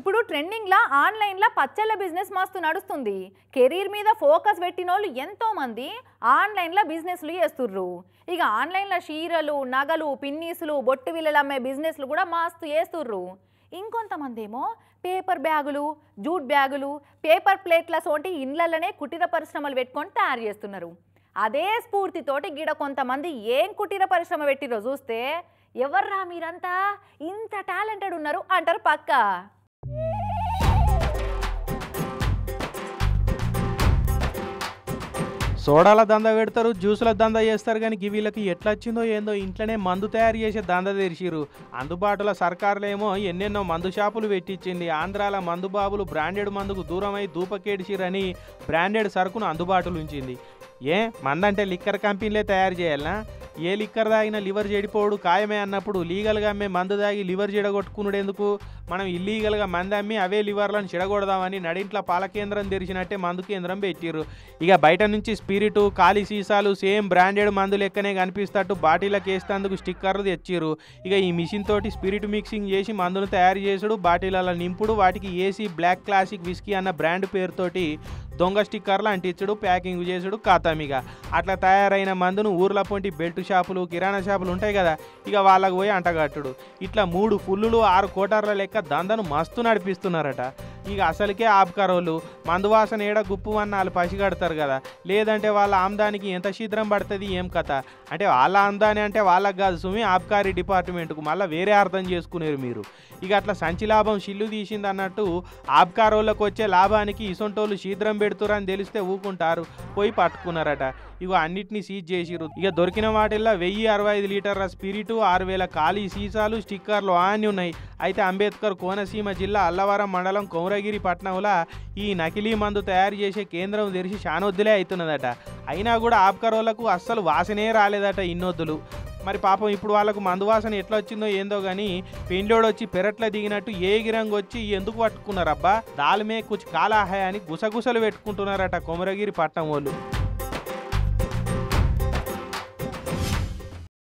ఇప్పుడు ట్రెండింగ్లా ఆన్లైన్లో పచ్చళ్ళ బిజినెస్ మస్తు నడుస్తుంది. కెరీర్ మీద ఫోకస్ పెట్టినోళ్ళు ఎంతో మంది ఆన్లైన్లో బిజినెస్లు చేస్తుర్రు. ఇక ఆన్లైన్లో చీరలు, నగలు, పిన్నీసులు, బొట్టు బిళ్ళలు అమ్మే బిజినెస్లు కూడా మస్తు చేస్తుర్రు. ఇంకొంతమంది ఏమో పేపర్ బ్యాగులు, జూట్ బ్యాగులు, పేపర్ ప్లేట్ల సోంటి ఇండ్లలోనే కుటీర పరిశ్రమలు పెట్టుకొని తయారు చేస్తున్నారు. అదే స్ఫూర్తితోటి గిడ కొంతమంది ఏం కుటీర పరిశ్రమ పెట్టిరో చూస్తే ఎవర్రా మీరంతా ఇంత టాలెంటెడ్ ఉన్నారు అంటారు పక్క. సోడాల దంద పెడతారు, జ్యూసుల దంద చేస్తారు. కానీ వీళ్ళకి ఎట్లా వచ్చిందో ఏందో ఇంట్లోనే మందు తయారు చేసే దంద తెరిచిరు. అందుబాటులో సర్కారులేమో ఎన్నెన్నో మందు షాపులు పెట్టించింది. ఆంధ్రాల మందు బాబులు బ్రాండెడ్ మందుకు దూరమై దూపకేడిచిరని బ్రాండెడ్ సరుకును అందుబాటులో ఉంచింది. మందంటే లిక్కర్ కంపెనీలే తయారు చేయాలనా? ఏ లిక్కర్ తాగినా లివర్ చెడిపోవడు ఖాయమే అన్నప్పుడు లీగల్గా అమ్మే మందు తాగి లివర్ చెడగొట్టుకున్నాడు ఎందుకు? మనం ఇల్లీగల్గా మంది అమ్మి అవే లివర్లను చెడగొడదామని నడింట్ల పాల కేంద్రం తెరిచినట్టే మందు కేంద్రం పెట్టిర్రు. ఇక బయట నుంచి స్పిరిటు, ఖాళీ సీసాలు సేమ్ బ్రాండెడ్ మందు లెక్కనే కనిపిస్తట్టు బాటిళ్ళకి వేసేందుకు స్టిక్కర్లు తెచ్చిర్రు. ఇక ఈ మిషన్ తోటి స్పిరిట్ మిక్సింగ్ చేసి మందును తయారు చేసుడు, బాటిళ్ళ నింపుడు, వాటికి ఏసీ బ్లాక్ క్లాసిక్ విస్కీ అన్న బ్రాండ్ పేరుతోటి దొంగ స్టిక్కర్లు అంటించుడు, ప్యాకింగ్ చేసుడు ఖాతామిగ. అట్లా తయారైన మందును ఊర్ల పొంటి బెల్ట్ షాపులు, కిరాణా షాపులు ఉంటాయి కదా, ఇక వాళ్ళకు పోయి అంటగట్టుడు. ఇట్లా 3 ఫుల్లులు 6 కోటర్ల లెక్క దందను మస్తు నడిపిస్తున్నారట. ఇక అసలుకే ఆబ్కారోళ్ళు మందు వాసన ఏడ గుప్పు అన్న వాళ్ళు పసిగడతారు కదా, లేదంటే వాళ్ళ ఆమ్దానికి ఎంత శీఘ్రం పడుతుంది ఏం కథ అంటే వాళ్ళ ఆమ్దాని అంటే వాళ్ళకి కాదు సుమి, ఆబ్కారీ డిపార్ట్మెంట్కు మళ్ళీ వేరే అర్థం చేసుకునేరు మీరు. ఇక అట్లా సంచి లాభం షిల్లు తీసింది అన్నట్టు ఆబ్కారోళ్ళకు వచ్చే లాభానికి ఇసొంటోళ్ళు శీఘ్రం పెడుతురని తెలిస్తే ఊకుంటారు, పోయి పట్టుకున్నారట. ఇక అన్నిటినీ సీజ్ చేసిరు. ఇక దొరికిన వాటిల్లో 1065 లీటర్ల స్పిరిటు, 6000 ఖాళీ సీసాలు, స్టిక్కర్లు అన్నీ ఉన్నాయి. అయితే అంబేద్కర్ కోనసీమ జిల్లా అల్లవరం మండలం కౌరగిరి పట్టణంలో ఈ నకిలీ మందు తయారు చేసే కేంద్రం తెరిచి శానొద్దులే అవుతున్నదట. అయినా కూడా ఆబ్కారోళ్లకు అస్సలు వాసనే రాలేదట ఇన్నొద్దులు. మరి పాపం ఇప్పుడు వాళ్ళకు మందు వాసన ఎట్లా వచ్చిందో ఏందో కానీ పెండ్లోడు వచ్చి పెరట్ల దిగినట్టు ఏ గిరంగి వచ్చి ఎందుకు పట్టుకున్నారబ్బా, దాల్మే కుచ్ కాలాహాయ అని గుసగుసలు పెట్టుకుంటున్నారట కొమరగిరి పట్టణం వాళ్ళు.